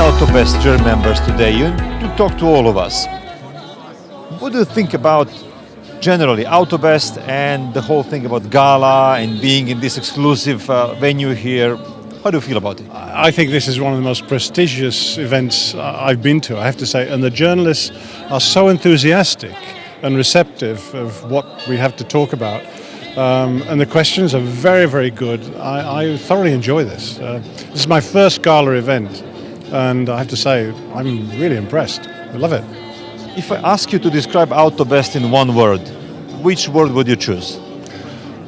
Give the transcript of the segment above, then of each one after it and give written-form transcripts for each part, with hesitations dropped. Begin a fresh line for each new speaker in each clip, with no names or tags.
AUTOBEST jury members today. You talk to all of us. What do you think about generally AUTOBEST and the whole thing about Gala and being in this exclusive venue here? How do you feel about it?
I think this is one of the most prestigious events I've been to, I have to say, and the journalists are so enthusiastic and receptive of what we have to talk about. And the questions are very, very good. I thoroughly enjoy this. This is my first Gala event, and I have to say, I'm really impressed. I love it.
If I ask you to describe AUTOBEST in one word, which word would you choose?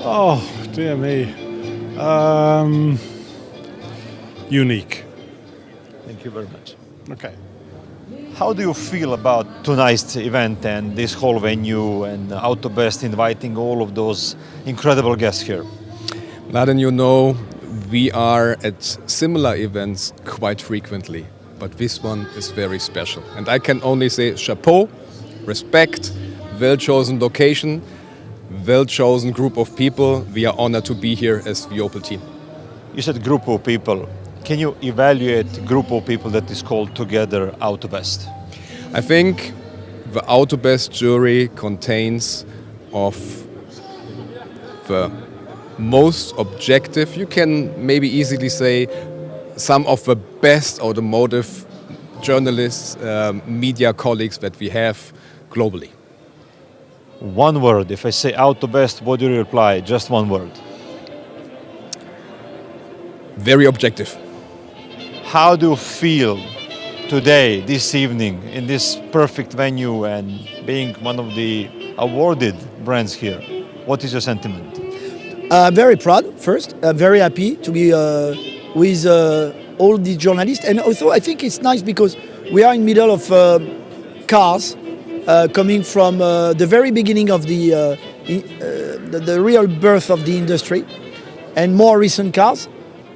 Oh, dear me. Unique.
Thank you very much.
Okay.
How do you feel about tonight's event and this whole venue and AUTOBEST inviting all of those incredible guests here?
Mladen, you know, we are at similar events quite frequently, but this one is very special. And I can only say chapeau, respect, well-chosen location, well-chosen group of people. We are honored to be here as the Opel team.
You said group of people. Can you evaluate group of people that is called together AUTOBEST?
I think the AUTOBEST jury contains of the most objective, you can maybe easily say, some of the best automotive journalists, media colleagues that we have globally.
One word. If I say AUTOBEST, what do you reply? Just one word.
Very objective.
How do you feel today, this evening, in this perfect venue and being one of the awarded brands here? What is your sentiment?
Very proud, first. Very happy to be with all the journalists. And also, I think it's nice because we are in the middle of cars coming from the very beginning of the real birth of the industry, and more recent cars.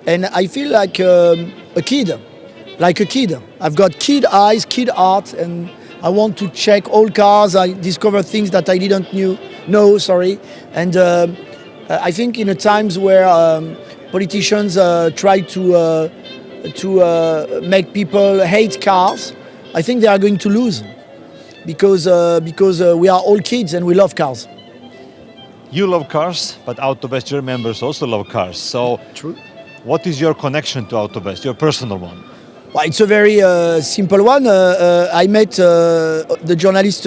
And I feel like a kid. I've got kid eyes, kid heart, and I want to check all cars. I discover things that I didn't know. And I think in the times where politicians try to make people hate cars, I think they are going to lose because we are all kids and we love cars.
You love cars, but AUTOBEST jury members also love cars. So,
True.
What is your connection to AUTOBEST, your personal one?
Well, it's a very simple one. I met the journalist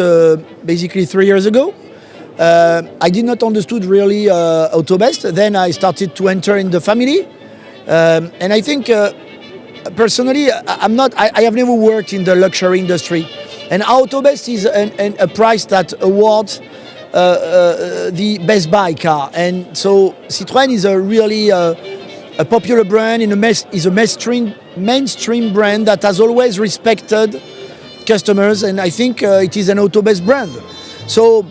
basically 3 years ago. I did not understood really AUTOBEST. Then I started to enter in the family, and I think personally, I have never worked in the luxury industry, and AUTOBEST is a prize that awards the best buy car, and so Citroën is a really a popular brand is a mainstream brand that has always respected customers, and I think it is an AUTOBEST brand. So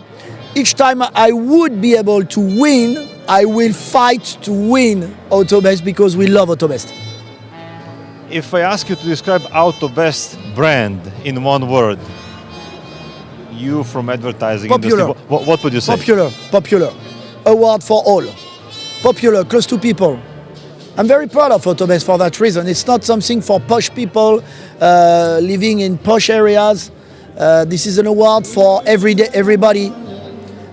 each time I would be able to win, I will fight to win AUTOBEST because we love AUTOBEST.
If I ask you to describe AUTOBEST brand in one word, you from advertising
Popular.
industry, what would you say?
Popular. Award for all. Popular, close to people. I'm very proud of AUTOBEST for that reason. It's not something for posh people living in posh areas. This is an award for everybody.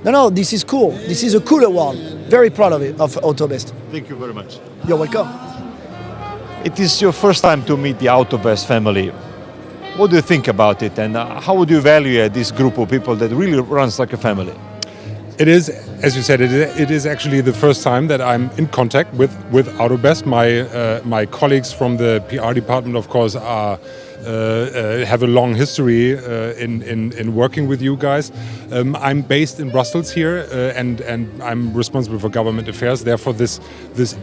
No, this is cool. This is a cool award. Very proud of it, of AUTOBEST.
Thank you very much.
You're welcome.
It is your first time to meet the AUTOBEST family. What do you think about it, and how would you evaluate this group of people that really runs like a family?
It is, as you said, it is actually the first time that I'm in contact with AUTOBEST. My colleagues from the PR department, of course, are have a long history in working with you guys. I'm based in Brussels here, and I'm responsible for government affairs. Therefore, this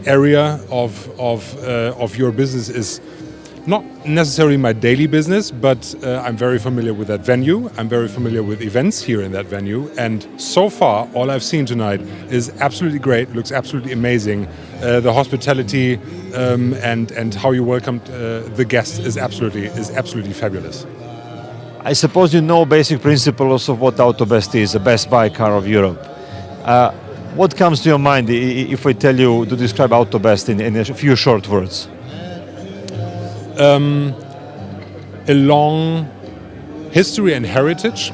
area of your business is not necessarily my daily business, but I'm very familiar with that venue. I'm very familiar with events here in that venue. And so far, all I've seen tonight is absolutely great, looks absolutely amazing. The hospitality and how you welcomed the guests is absolutely fabulous.
I suppose you know basic principles of what AUTOBEST is, the best buy car of Europe. What comes to your mind if I tell you to describe AUTOBEST in a few short words?
A long history and heritage,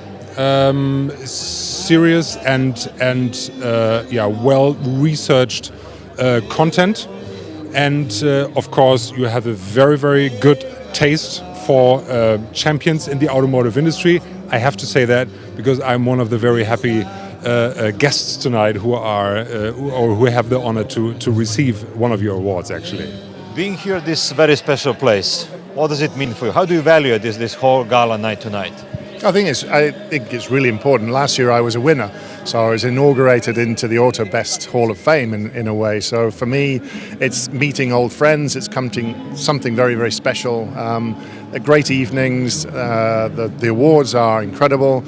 serious and well researched content, and of course you have a very good taste for champions in the automotive industry. I have to say that because I'm one of the very happy guests tonight who have the honor to receive one of your awards actually.
Being here at this very special place, what does it mean for you? How do you value this whole gala night tonight?
I think it's really important. Last year I was a winner, so I was inaugurated into the AUTOBEST Hall of Fame in a way. So for me, it's meeting old friends. It's something very special. Great evenings. The awards are incredible,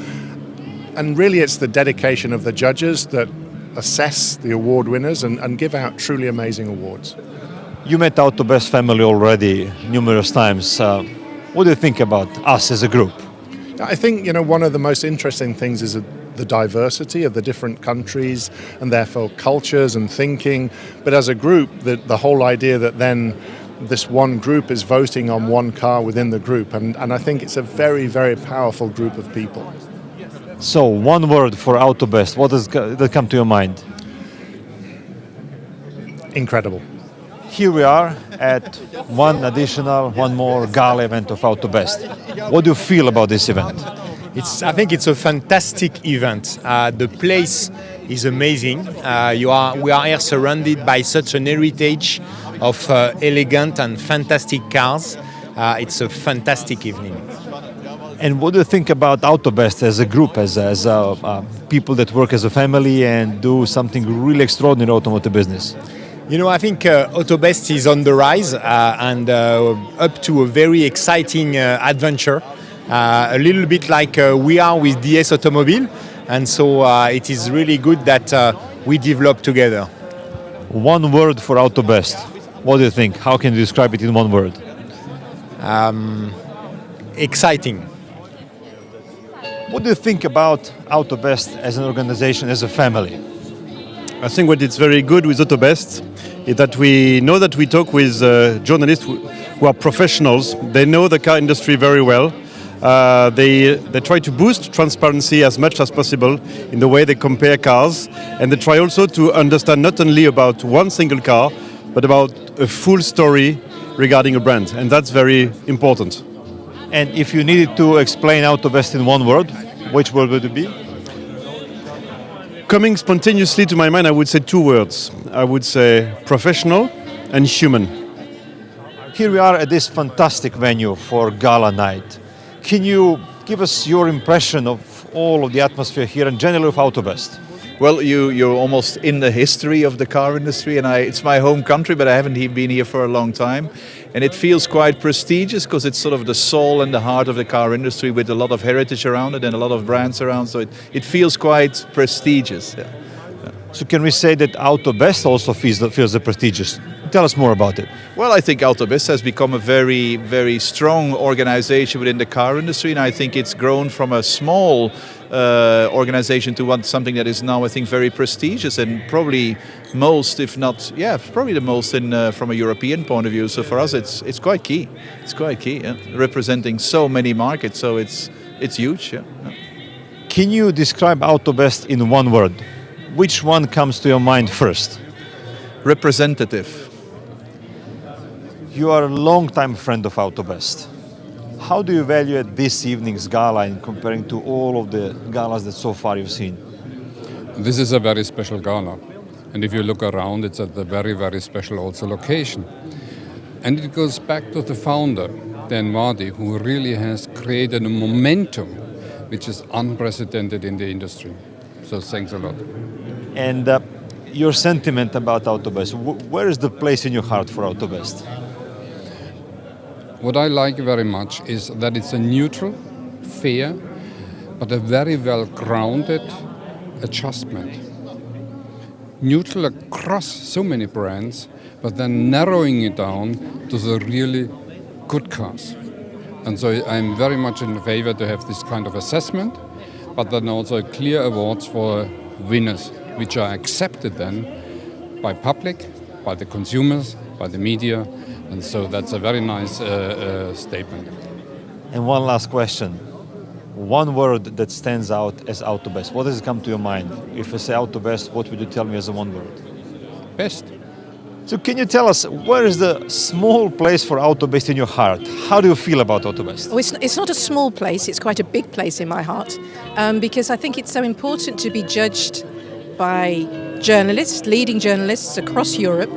and really it's the dedication of the judges that assess the award winners and give out truly amazing awards.
You met AUTOBEST family already numerous times. What do you think about us as a group?
I think one of the most interesting things is the diversity of the different countries and therefore cultures and thinking. But as a group, the whole idea that then this one group is voting on one car within the group, and I think it's a very powerful group of people.
So, one word for AUTOBEST. What does that come to your mind?
Incredible.
Here we are at one more gala event of AUTOBEST. What do you feel about this event?
I think it's a fantastic event. The place is amazing. We are here surrounded by such an heritage of elegant and fantastic cars. It's a fantastic evening.
And what do you think about AUTOBEST as a group, as people that work as a family and do something really extraordinary in automotive business?
I think AUTOBEST is on the rise and up to a very exciting adventure. A little bit like we are with DS Automobile, and so it is really good that we develop together.
One word for AUTOBEST. What do you think? How can you describe it in one word?
Exciting.
What do you think about AUTOBEST as an organization, as a family?
I think what is very good with AUTOBEST is that we know that we talk with journalists who are professionals. They know the car industry very well. They try to boost transparency as much as possible in the way they compare cars, and they try also to understand not only about one single car, but about a full story regarding a brand, and that's very important.
And if you needed to explain AUTOBEST in one word, which word would it be?
Coming spontaneously to my mind, I would say two words. I would say professional and human.
Here we are at this fantastic venue for Gala night. Can you give us your impression of all of the atmosphere here and generally of AUTOBEST?
Well, you're almost in the history of the car industry, and it's my home country, but I haven't been here for a long time. And it feels quite prestigious because it's sort of the soul and the heart of the car industry with a lot of heritage around it and a lot of brands around, so it feels quite prestigious. Yeah.
So can we say that AUTOBEST also feels prestigious? Tell us more about it.
Well, I think AUTOBEST has become a very, very strong organization within the car industry, and I think it's grown from a small organization to something that is now, I think, very prestigious and probably most, if not, probably the most from a European point of view. So for us, it's quite key. It's quite key, yeah? Representing so many markets. So it's huge. Yeah.
Can you describe AUTOBEST in one word? Which one comes to your mind first?
Representative.
You are a long-time friend of AUTOBEST. How do you evaluate this evening's gala in comparing to all of the galas that so far you've seen?
This is a very special gala. And if you look around, it's at a very, very special also location. And it goes back to the founder. Dan Wadi, who really has created a momentum which is unprecedented in the industry. So thanks a lot.
And your sentiment about AUTOBEST, where is the place in your heart for AUTOBEST?
What I like very much is that it's a neutral, fair, but a very well-grounded adjustment. Neutral across so many brands, but then narrowing it down to the really good cars. And so I'm very much in favor to have this kind of assessment, but then also clear awards for winners, which are accepted then by public, by the consumers, by the media, and so that's a very nice statement.
And one last question. One word that stands out as AUTOBEST. What does come to your mind? If I say AUTOBEST, what would you tell me as a one word?
Best.
So can you tell us, where is the small place for AUTOBEST in your heart? How do you feel about AUTOBEST?
Oh, it's not a small place, it's quite a big place in my heart, because I think it's so important to be judged by journalists, leading journalists across Europe,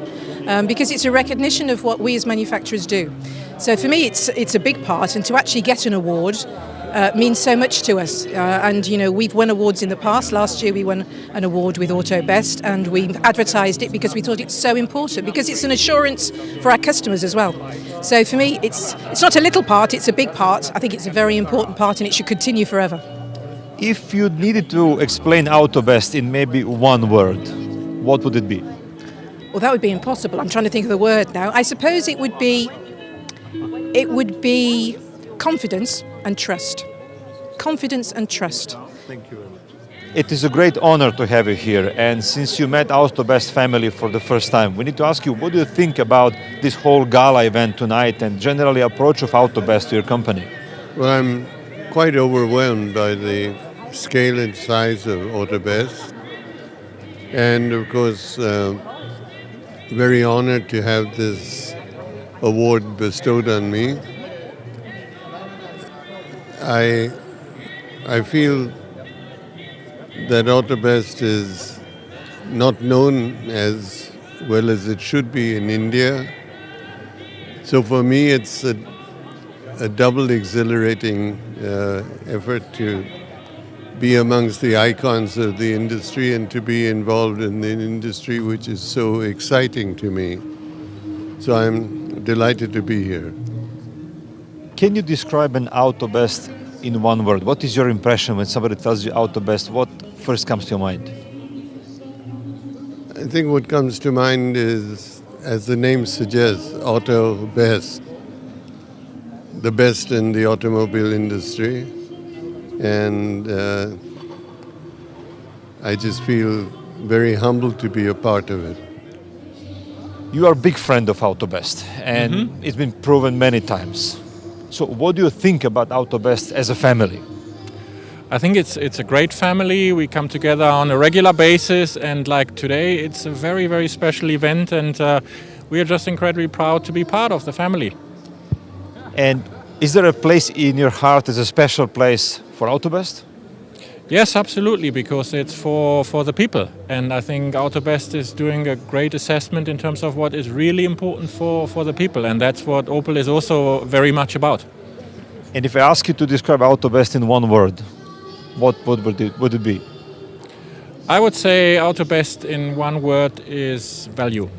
because it's a recognition of what we as manufacturers do. So for me, it's a big part, and to actually get an award means so much to us. And you know, we've won awards in the past. Last year we won an award with AUTOBEST, and we advertised it because we thought it's so important, because it's an assurance for our customers as well. So for me, it's not a little part, it's a big part. I think it's a very important part, and it should continue forever.
If you needed to explain AUTOBEST in maybe one word, what would it be?
Well, that would be impossible. I'm trying to think of the word now. I suppose it would be confidence and trust. Confidence and trust.
Thank you very much.
It is a great honor to have you here, and since you met AUTOBEST family for the first time, we need to ask you, what do you think about this whole Gala event tonight and generally approach of AUTOBEST to your company?
Well, I'm quite overwhelmed by the scale and size of AUTOBEST, and of course very honored to have this award bestowed on me. I feel that AUTOBEST is not known as well as it should be in India. So for me, it's a double exhilarating effort to be amongst the icons of the industry and to be involved in the industry which is so exciting to me. So I'm delighted to be here.
Can you describe an AUTOBEST in one word? What is your impression when somebody tells you AUTOBEST? What first comes to your mind?
I think what comes to mind is, as the name suggests, AUTOBEST, the best in the automobile industry. And I just feel very humbled to be a part of it.
You are a big friend of AUTOBEST, and it's been proven many times. So what do you think about AUTOBEST as a family?
I think it's a great family. We come together on a regular basis, and like today, it's a very, very special event, and we are just incredibly proud to be part of the family.
And is there a place in your heart as a special place for AUTOBEST?
Yes, absolutely, because it's for the people. And I think AUTOBEST is doing a great assessment in terms of what is really important for the people. And that's what Opel is also very much about.
And if I ask you to describe AUTOBEST in one word, what would it be?
I would say AUTOBEST in one word is value.